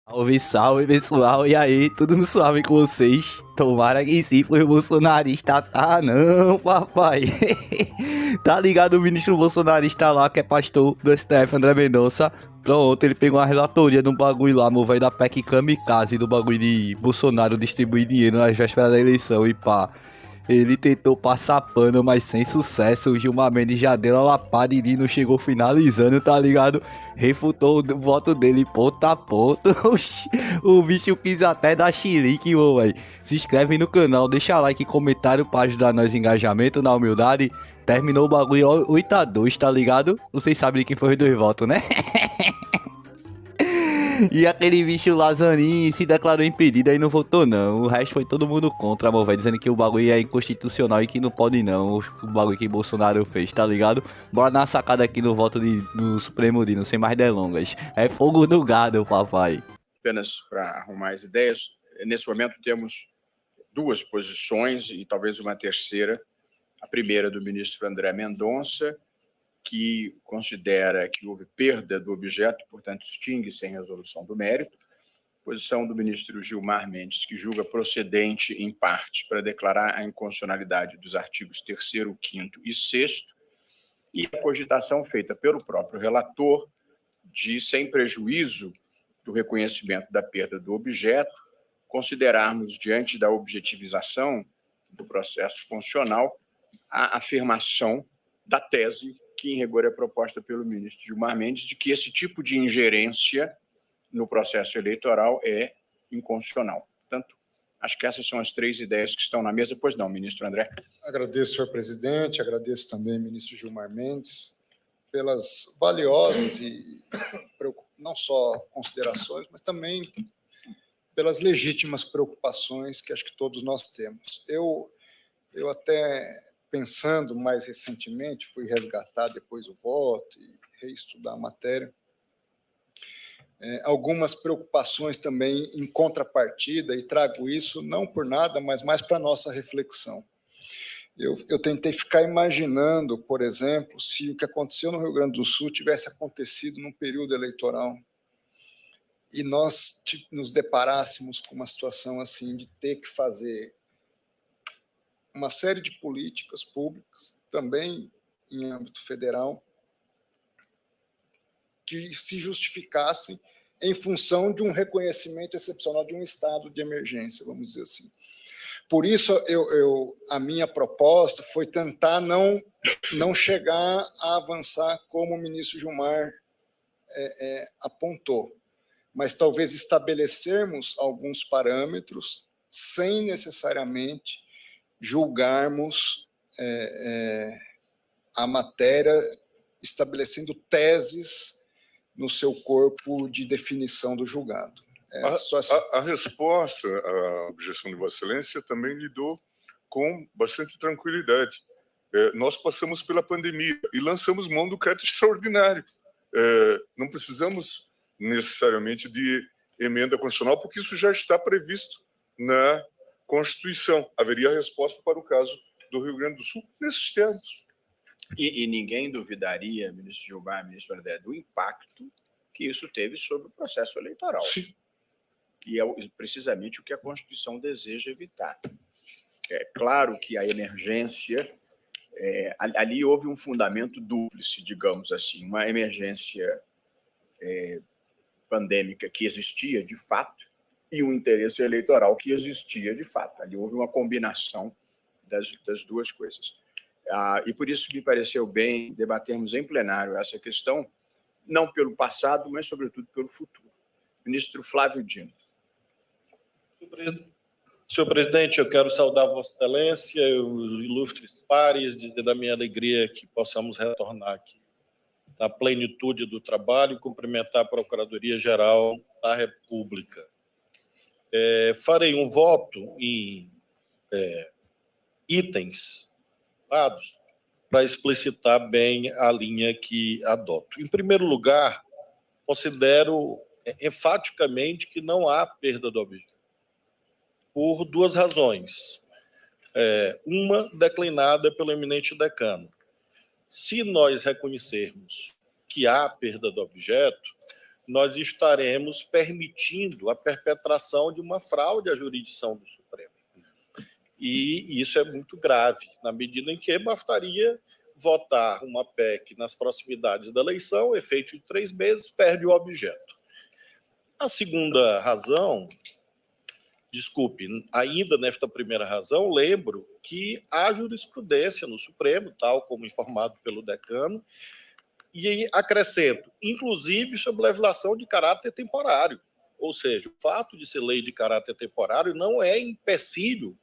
Salve, salve pessoal, e aí, tudo no suave com vocês? Tomara que sim, pois o bolsonarista tá não, papai. Tá ligado o ministro bolsonarista lá, que é pastor do STF, André Mendonça? Pronto, ele pegou uma relatoria de um bagulho lá, meu velho, da PEC Kamikaze, do bagulho de Bolsonaro distribuir dinheiro nas vésperas da eleição e pá. Ele tentou passar pano, mas sem sucesso. O Gilmar Mendes já deu a lapada e não chegou finalizando, tá ligado? Refutou o voto dele ponto a ponto. Oxi, o bicho quis até dar chilique, ô, velho. Se inscreve no canal, deixa like e comentário pra ajudar nós em engajamento, na humildade. Terminou o bagulho 8-2, tá ligado? Vocês sabem de quem foi os dois votos, né? E aquele bicho Lazanin se declarou impedido e não votou não. O resto foi todo mundo contra, meu velho, dizendo que o bagulho é inconstitucional e que não pode não. O bagulho que Bolsonaro fez, tá ligado? Bora dar uma sacada aqui no voto no Supremo Dino, sem mais delongas. É fogo no gado, papai. Apenas para arrumar as ideias, nesse momento temos duas posições e talvez uma terceira. A primeira do ministro André Mendonça, que considera que houve perda do objeto, portanto, extingue sem resolução do mérito. Posição do ministro Gilmar Mendes, que julga procedente, em parte, para declarar a inconstitucionalidade dos artigos 3º, 5º e 6º, e a cogitação feita pelo próprio relator de, sem prejuízo do reconhecimento da perda do objeto, considerarmos, diante da objetivização do processo funcional, a afirmação da tese que, em rigor, é proposta pelo ministro Gilmar Mendes, de que esse tipo de ingerência no processo eleitoral é inconstitucional. Portanto, acho que essas são as três ideias que estão na mesa. Pois não, ministro André? Agradeço, senhor presidente, agradeço também ao ministro Gilmar Mendes pelas valiosas e não só considerações, mas também pelas legítimas preocupações que acho que todos nós temos. Eu até, pensando mais recentemente, fui resgatar depois o voto e reestudar a matéria, algumas preocupações também em contrapartida, e trago isso não por nada, mas mais para a nossa reflexão. Eu tentei ficar imaginando, por exemplo, se o que aconteceu no Rio Grande do Sul tivesse acontecido num período eleitoral e nós nos deparássemos com uma situação assim de ter que fazer uma série de políticas públicas, também em âmbito federal, que se justificassem em função de um reconhecimento excepcional de um estado de emergência, vamos dizer assim. Por isso, a minha proposta foi tentar não chegar a avançar como o ministro Gilmar apontou, mas talvez estabelecermos alguns parâmetros sem necessariamente julgarmos a matéria estabelecendo teses no seu corpo de definição do julgado. A resposta à objeção de Vossa Excelência também lidou com bastante tranquilidade. Nós passamos pela pandemia e lançamos mão do crédito extraordinário. Não precisamos necessariamente de emenda constitucional, porque isso já está previsto na Constituição. Haveria resposta para o caso do Rio Grande do Sul nesses termos. E ninguém duvidaria, ministro Gilmar, ministro André, do impacto que isso teve sobre o processo eleitoral. Sim. E é precisamente o que a Constituição deseja evitar. É claro que a emergência, ali houve um fundamento dúplice, digamos assim, uma emergência pandêmica que existia de fato e um interesse eleitoral que existia de fato. Ali houve uma combinação das duas coisas. E por isso me pareceu bem debatermos em plenário essa questão, não pelo passado, mas sobretudo pelo futuro. Ministro Flávio Dino. Senhor presidente, eu quero saudar Vossa Excelência, os ilustres pares, dizer da minha alegria que possamos retornar aqui na plenitude do trabalho e cumprimentar a Procuradoria-Geral da República. Farei um voto em itens para explicitar bem a linha que adoto. Em primeiro lugar, considero enfaticamente que não há perda do objeto, por duas razões. Uma, declinada pelo eminente decano. Se nós reconhecermos que há perda do objeto, nós estaremos permitindo a perpetração de uma fraude à jurisdição do Supremo. E isso é muito grave, na medida em que bastaria votar uma PEC nas proximidades da eleição, efeito de 3 meses, perde o objeto. A segunda razão, desculpe, ainda nesta primeira razão, lembro que há jurisprudência no Supremo, tal como informado pelo decano, e acrescento, inclusive sobre legislação de caráter temporário. Ou seja, o fato de ser lei de caráter temporário não é empecilho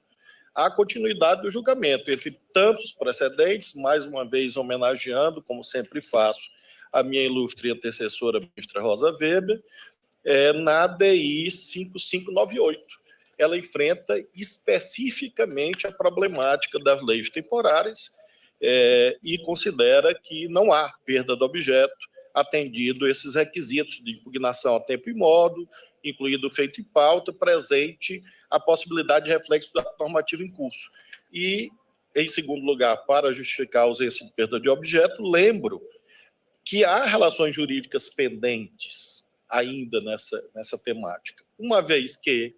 à continuidade do julgamento. Entre tantos precedentes, mais uma vez homenageando, como sempre faço, a minha ilustre antecessora, a ministra Rosa Weber, na DI 5598. Ela enfrenta especificamente a problemática das leis temporárias e considera que não há perda do objeto, atendido esses requisitos de impugnação a tempo e modo, incluído o feito em pauta, presente a possibilidade de reflexo da normativa em curso. E, em segundo lugar, para justificar a ausência de perda de objeto, lembro que há relações jurídicas pendentes ainda nessa temática, uma vez que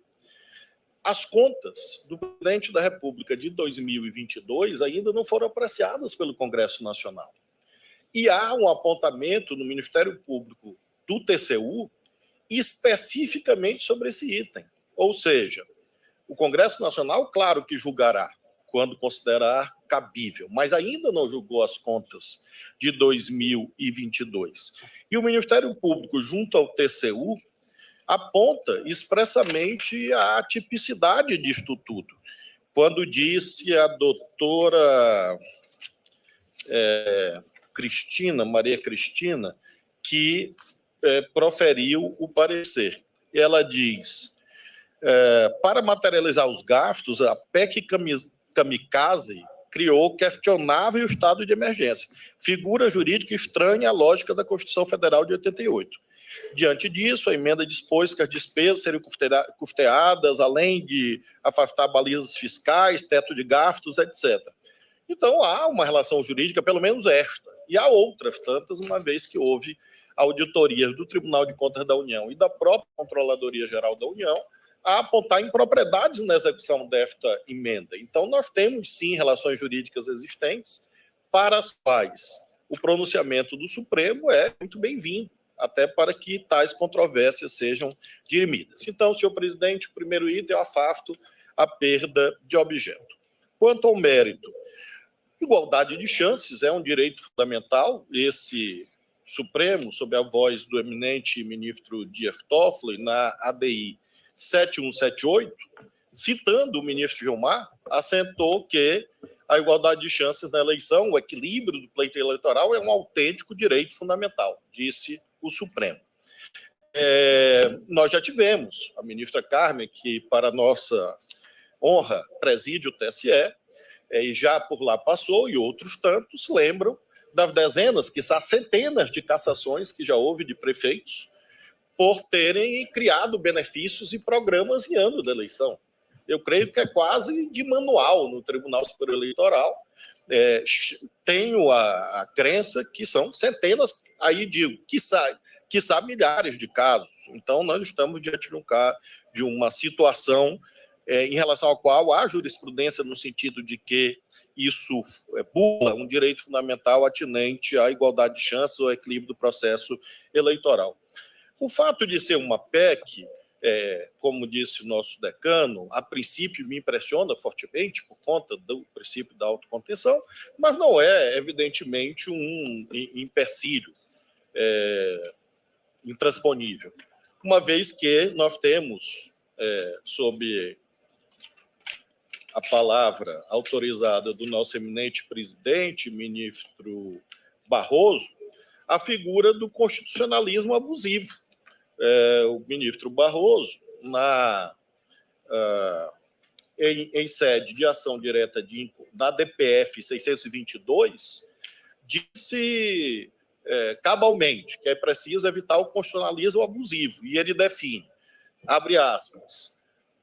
as contas do presidente da República de 2022 ainda não foram apreciadas pelo Congresso Nacional. E há um apontamento no Ministério Público do TCU especificamente sobre esse item. Ou seja, o Congresso Nacional, claro que julgará quando considerar cabível, mas ainda não julgou as contas de 2022. E o Ministério Público, junto ao TCU, aponta expressamente a atipicidade disto tudo. Quando disse a doutora Maria Cristina, que proferiu o parecer. Ela diz, para materializar os gastos, a PEC Kamikaze criou questionável estado de emergência, figura jurídica estranha à lógica da Constituição Federal de 88. Diante disso, a emenda dispôs que as despesas seriam custeadas, além de afastar balizas fiscais, teto de gastos, etc. Então, há uma relação jurídica, pelo menos esta, e há outras tantas, uma vez que houve auditorias do Tribunal de Contas da União e da própria Controladoria Geral da União a apontar impropriedades na execução desta emenda. Então, nós temos, sim, relações jurídicas existentes para as quais o pronunciamento do Supremo é muito bem-vindo, até para que tais controvérsias sejam dirimidas. Então, senhor presidente, o primeiro item eu afasto a perda de objeto. Quanto ao mérito, igualdade de chances é um direito fundamental. Esse Supremo, sob a voz do eminente ministro Dias Toffoli, na ADI 7178, citando o ministro Gilmar, assentou que a igualdade de chances na eleição, o equilíbrio do pleito eleitoral é um autêntico direito fundamental, disse o Supremo. Nós já tivemos a ministra Carmen, que, para nossa honra, preside o TSE, e já por lá passou, e outros tantos lembram das dezenas, quiçá centenas de cassações que já houve de prefeitos por terem criado benefícios e programas em ano da eleição. Eu creio que é quase de manual no Tribunal Superior Eleitoral. Tenho a crença que são centenas, aí digo, quiçá milhares de casos. Então, nós estamos diante de uma situação em relação à qual há jurisprudência no sentido de que isso bula um direito fundamental atinente à igualdade de chances ou equilíbrio do processo eleitoral. O fato de ser uma PEC, como disse o nosso decano, a princípio me impressiona fortemente por conta do princípio da autocontenção, mas não é, evidentemente, um empecilho intransponível, uma vez que nós temos, sob a palavra autorizada do nosso eminente presidente, ministro Barroso, a figura do constitucionalismo abusivo. O ministro Barroso, em sede de ação direta da DPF 622, disse cabalmente que é preciso evitar o constitucionalismo abusivo, e ele define, abre aspas,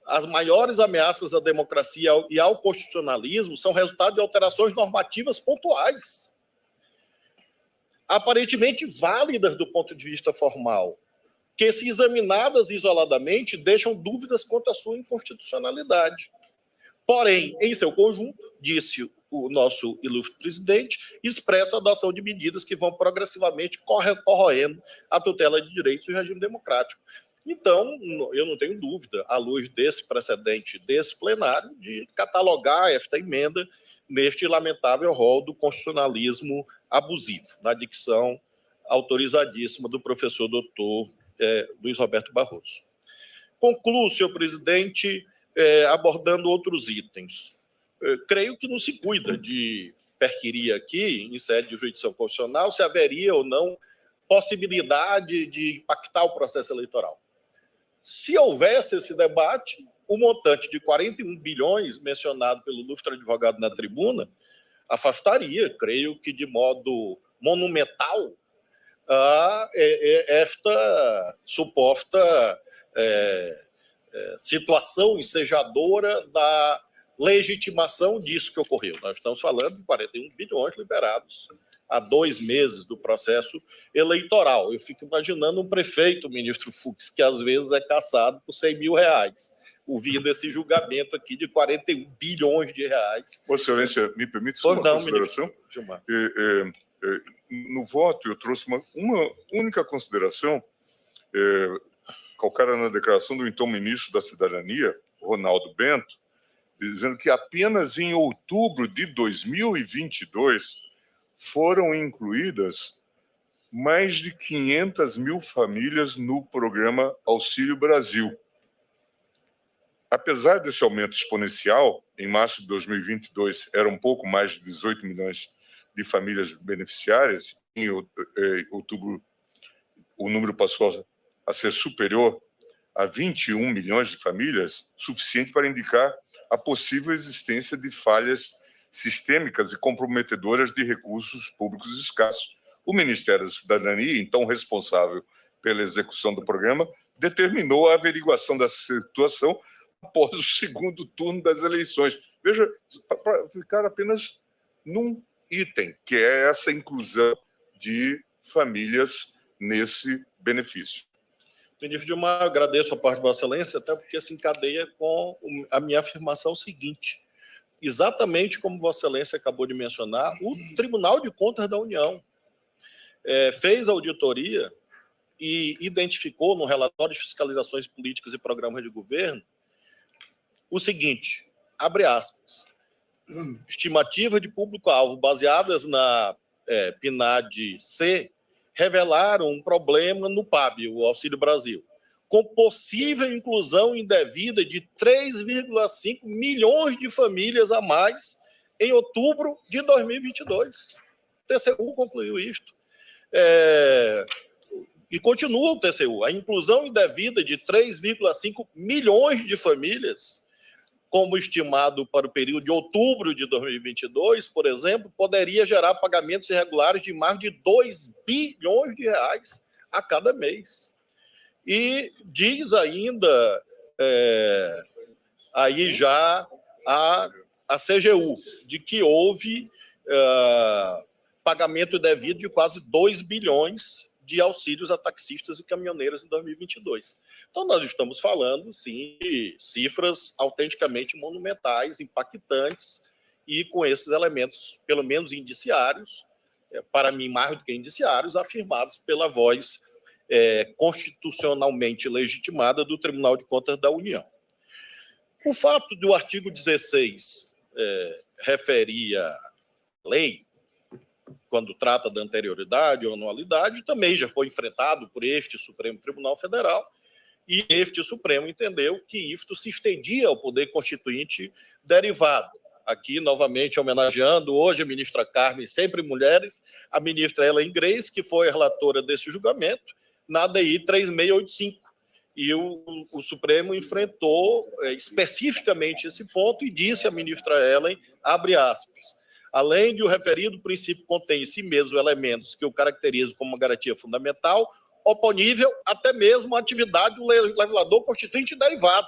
as maiores ameaças à democracia e ao constitucionalismo são resultado de alterações normativas pontuais, aparentemente válidas do ponto de vista formal, que, se examinadas isoladamente, deixam dúvidas quanto à sua inconstitucionalidade. Porém, em seu conjunto, disse o nosso ilustre presidente, expressa a adoção de medidas que vão progressivamente corroendo a tutela de direitos e o regime democrático. Então, eu não tenho dúvida, à luz desse precedente desse plenário, de catalogar esta emenda neste lamentável rol do constitucionalismo abusivo, na dicção autorizadíssima do professor doutor Luiz Roberto Barroso. Concluo, senhor presidente, abordando outros itens. Creio que não se cuida de perquirir aqui, em sede de jurisdição constitucional, se haveria ou não possibilidade de impactar o processo eleitoral. Se houvesse esse debate, o montante de 41 bilhões mencionado pelo ilustre advogado na tribuna afastaria, creio que de modo monumental, esta suposta situação ensejadora da legitimação disso que ocorreu. Nós estamos falando de 41 bilhões liberados há 2 meses do processo eleitoral. Eu fico imaginando um prefeito, o ministro Fux, que às vezes é caçado por R$100 mil, ouvindo esse julgamento aqui de 41 bilhões de reais. Vossa Excelência, me permite só uma consideração? No voto, eu trouxe uma única consideração, calcada na declaração do então ministro da Cidadania, Ronaldo Bento, dizendo que apenas em outubro de 2022 foram incluídas mais de 500 mil famílias no programa Auxílio Brasil. Apesar desse aumento exponencial, em março de 2022 eram um pouco mais de 18 milhões de famílias beneficiárias, em outubro o número passou a ser superior a 21 milhões de famílias, suficiente para indicar a possível existência de falhas sistêmicas e comprometedoras de recursos públicos escassos. O Ministério da Cidadania, então responsável pela execução do programa, determinou a averiguação dessa situação após o segundo turno das eleições. Veja, para ficar apenas num item, que é essa inclusão de famílias nesse benefício. Ministro Gilmar, agradeço a parte de Vossa Excelência, até porque se encadeia com a minha afirmação seguinte. Exatamente como Vossa Excelência acabou de mencionar, o Tribunal de Contas da União fez auditoria e identificou no relatório de fiscalizações políticas e programas de governo o seguinte, abre aspas, estimativas de público-alvo baseadas na PNAD-C revelaram um problema no PAB, o Auxílio Brasil, com possível inclusão indevida de 3,5 milhões de famílias a mais em outubro de 2022. O TCU concluiu isto. E continua o TCU. A inclusão indevida de 3,5 milhões de famílias, como estimado para o período de outubro de 2022, por exemplo, poderia gerar pagamentos irregulares de mais de 2 bilhões de reais a cada mês. E diz ainda, aí já a CGU, de que houve pagamento devido de quase 2 bilhões de auxílios a taxistas e caminhoneiros em 2022. Então, nós estamos falando, sim, de cifras autenticamente monumentais, impactantes, e com esses elementos, pelo menos indiciários, para mim, mais do que indiciários, afirmados pela voz constitucionalmente legitimada do Tribunal de Contas da União. O fato do artigo 16 referir à lei, quando trata da anterioridade ou anualidade, também já foi enfrentado por este Supremo Tribunal Federal, e este Supremo entendeu que isto se estendia ao poder constituinte derivado. Aqui, novamente, homenageando hoje a ministra Carmen, sempre mulheres, a ministra Ellen Grace, que foi a relatora desse julgamento, na ADI 3685. E o Supremo enfrentou especificamente esse ponto e disse à ministra Ellen, abre aspas, além de o referido princípio contém em si mesmo elementos que o caracterizam como uma garantia fundamental, oponível até mesmo à atividade do legislador constituinte derivado,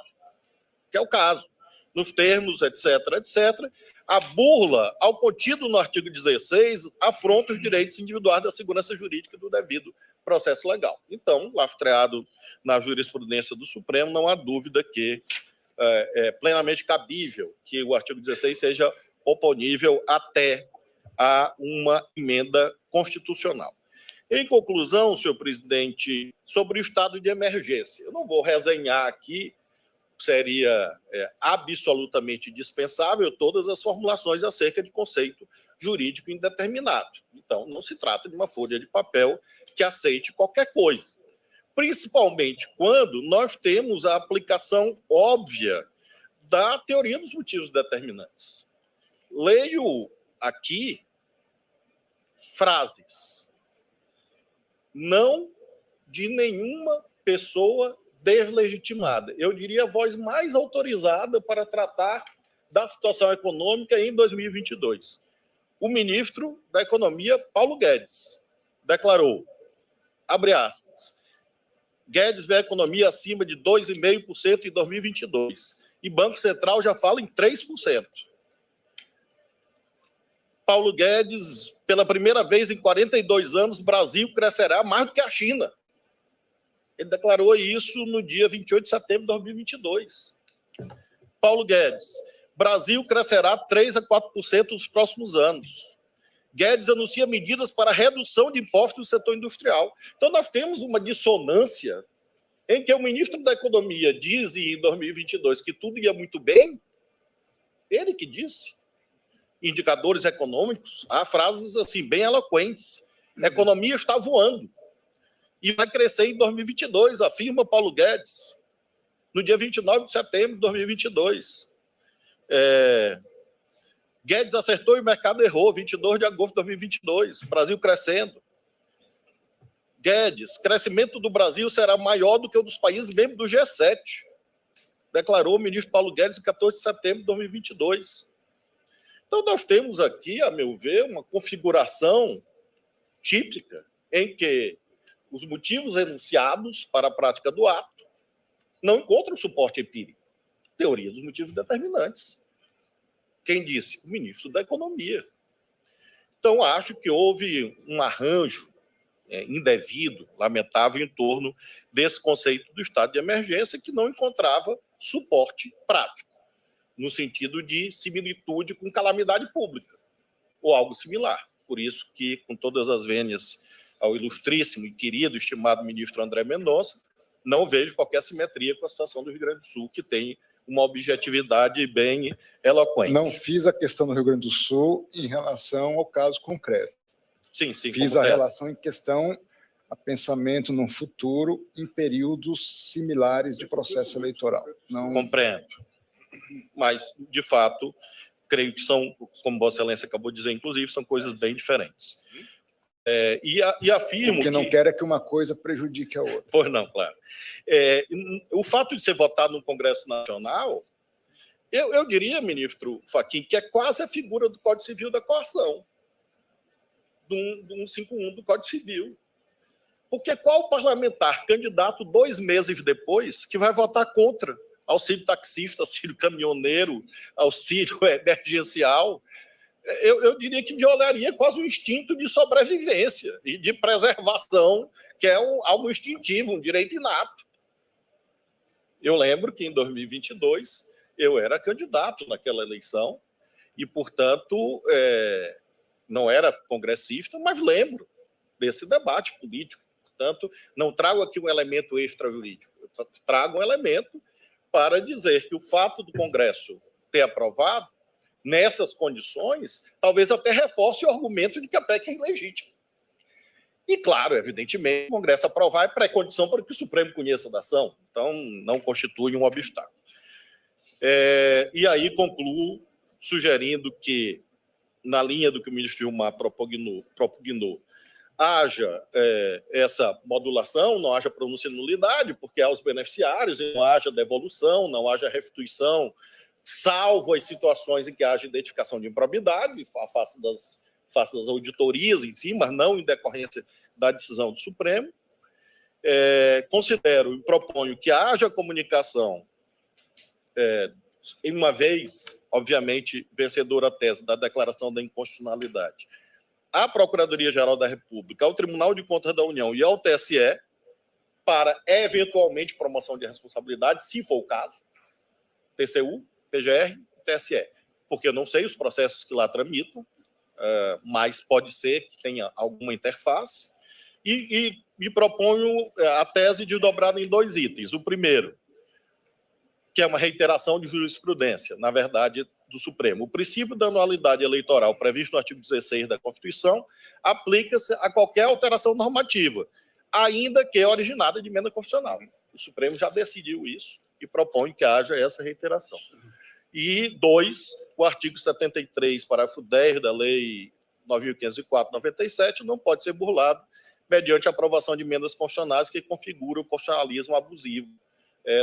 que é o caso. Nos termos, etc., etc., a burla ao contido no artigo 16 afronta os direitos individuais da segurança jurídica do devido processo legal. Então, lastreado na jurisprudência do Supremo, não há dúvida que é plenamente cabível que o artigo 16 seja oponível até a uma emenda constitucional. Em conclusão, senhor presidente, sobre o estado de emergência, eu não vou resenhar aqui, seria absolutamente dispensável todas as formulações acerca de conceito jurídico indeterminado. Então, não se trata de uma folha de papel que aceite qualquer coisa, principalmente quando nós temos a aplicação óbvia da teoria dos motivos determinantes. Leio aqui frases. Não de nenhuma pessoa deslegitimada. Eu diria a voz mais autorizada para tratar da situação econômica em 2022. O ministro da Economia, Paulo Guedes, declarou, abre aspas, Guedes vê a economia acima de 2,5% em 2022 e Banco Central já fala em 3%. Paulo Guedes, pela primeira vez em 42 anos, o Brasil crescerá mais do que a China. Ele declarou isso no dia 28 de setembro de 2022. Paulo Guedes, Brasil crescerá 3 a 4% nos próximos anos. Guedes anuncia medidas para redução de impostos no setor industrial. Então, nós temos uma dissonância em que o ministro da Economia diz em 2022 que tudo ia muito bem, ele que disse, indicadores econômicos, há frases assim bem eloquentes. A economia está voando e vai crescer em 2022, afirma Paulo Guedes, no dia 29 de setembro de 2022. Guedes acertou e o mercado errou, 22 de agosto de 2022, Brasil crescendo. Guedes, crescimento do Brasil será maior do que o dos países membros do G7, declarou o ministro Paulo Guedes em 14 de setembro de 2022. Então, nós temos aqui, a meu ver, uma configuração típica em que os motivos enunciados para a prática do ato não encontram suporte empírico. Teoria dos motivos determinantes. Quem disse? O ministro da Economia. Então, acho que houve um arranjo indevido, lamentável, em torno desse conceito do estado de emergência que não encontrava suporte prático, no sentido de similitude com calamidade pública, ou algo similar. Por isso que, com todas as vênias ao ilustríssimo e querido, estimado ministro André Mendonça, não vejo qualquer simetria com a situação do Rio Grande do Sul, que tem uma objetividade bem eloquente. Não fiz a questão do Rio Grande do Sul em relação ao caso concreto. Sim. Fiz a relação em questão a pensamento no futuro em períodos similares de processo eleitoral. Não... Compreendo. Mas, de fato, creio que são, como Vossa Excelência acabou de dizer, inclusive, são coisas bem diferentes. E afirmo o que não quer é que uma coisa prejudique a outra. Pois não, claro. O fato de ser votado no Congresso Nacional, eu diria, ministro Fachin, que é quase a figura do Código Civil da coação, do 151 do Código Civil. Porque qual parlamentar candidato 2 meses depois que vai votar contra auxílio taxista, auxílio caminhoneiro, auxílio emergencial? Eu diria que violaria quase um instinto de sobrevivência e de preservação, que é algo instintivo, um direito inato. Eu lembro que em 2022 eu era candidato naquela eleição e, portanto, não era congressista, mas lembro desse debate político. Portanto, não trago aqui um elemento extrajurídico, eu trago um elemento para dizer que o fato do Congresso ter aprovado, nessas condições, talvez até reforce o argumento de que a PEC é ilegítima. E, claro, evidentemente, o Congresso aprovar é pré-condição para que o Supremo conheça da ação, então não constitui um obstáculo. E aí concluo sugerindo que, na linha do que o ministro Gilmar propugnou, haja essa modulação, não haja pronúncia de nulidade, porque há os beneficiários, não haja devolução, não haja restituição, salvo as situações em que haja identificação de improbidade, a face das auditorias, enfim, mas não em decorrência da decisão do Supremo. Considero e proponho que haja comunicação, uma vez, obviamente, vencedora a tese da declaração da inconstitucionalidade, à Procuradoria-Geral da República, ao Tribunal de Contas da União e ao TSE para, eventualmente, promoção de responsabilidade, se for o caso, TCU, PGR, TSE. Porque eu não sei os processos que lá tramitam, mas pode ser que tenha alguma interface. E proponho a tese de dobrada em 2 itens. O primeiro, que é uma reiteração de jurisprudência, na verdade, do Supremo. O princípio da anualidade eleitoral previsto no artigo 16 da Constituição aplica-se a qualquer alteração normativa, ainda que originada de emenda constitucional. O Supremo já decidiu isso e propõe que haja essa reiteração. E 2, o artigo 73, parágrafo 10 da Lei 9.504/97 não pode ser burlado mediante a aprovação de emendas constitucionais que configuram o constitucionalismo abusivo,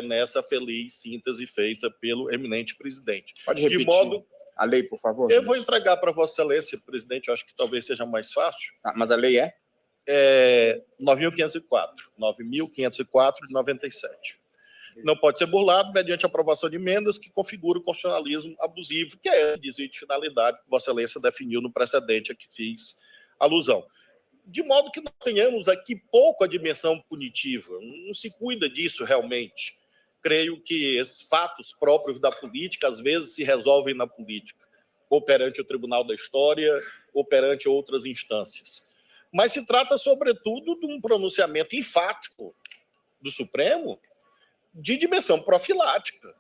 nessa feliz síntese feita pelo eminente presidente. Pode repetir de modo, a lei, por favor? Eu vou entregar para Vossa Excelência, presidente, eu acho que talvez seja mais fácil. Mas a lei é? 9.504 de 97. Não pode ser burlado mediante a aprovação de emendas que configuram o constitucionalismo abusivo, que é esse desvio de finalidade que Vossa Excelência definiu no precedente a que fiz alusão. De modo que nós tenhamos aqui pouco a dimensão punitiva, não se cuida disso realmente. Creio que esses fatos próprios da política, às vezes, se resolvem na política, ou perante o Tribunal da História, ou perante outras instâncias. Mas se trata, sobretudo, de um pronunciamento enfático do Supremo de dimensão profilática,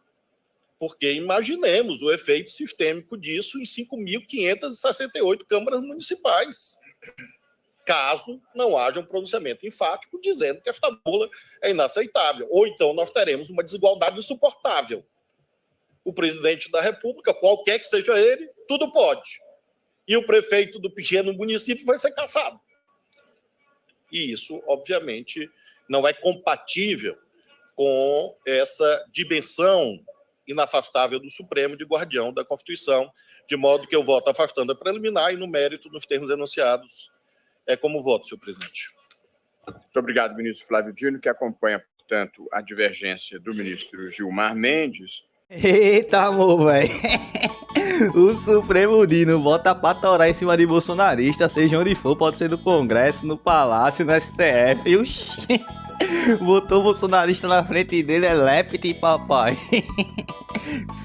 porque imaginemos o efeito sistêmico disso em 5.568 câmaras municipais, caso não haja um pronunciamento enfático dizendo que esta bula é inaceitável. Ou então nós teremos uma desigualdade insuportável. O presidente da República, qualquer que seja ele, tudo pode. E o prefeito do pequeno município vai ser cassado. E isso, obviamente, não é compatível com essa dimensão inafastável do Supremo de guardião da Constituição, de modo que eu voto afastando a preliminar e no mérito, nos termos enunciados, como voto, senhor presidente. Muito obrigado, ministro Flávio Dino, que acompanha, portanto, a divergência do ministro Gilmar Mendes. Eita, amor, velho. O Supremo Dino bota pra torar em cima de bolsonarista, seja onde for, pode ser no Congresso, no Palácio, no STF. Oxi. Botou o bolsonarista na frente dele, é lepte, papai.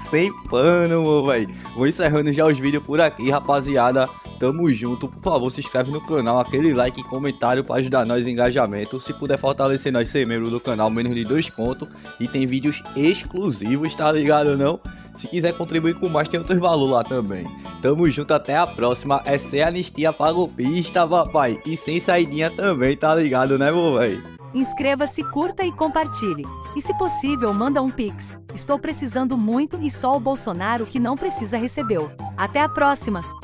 Sem pano, meu velho. Vou encerrando já os vídeos por aqui, rapaziada. Tamo junto. Por favor, se inscreve no canal, aquele like e comentário pra ajudar nós em engajamento. Se puder fortalecer nós, ser membro do canal, menos de 2 contos. E tem vídeos exclusivos, tá ligado não? Se quiser contribuir com mais, tem outros valores lá também. Tamo junto, até a próxima. É sem anistia pra golpista, papai. E sem saidinha também, tá ligado, né, meu velho? Inscreva-se, curta e compartilhe. E se possível, manda um Pix. Estou precisando muito e só o Bolsonaro que não precisa recebeu. Até a próxima!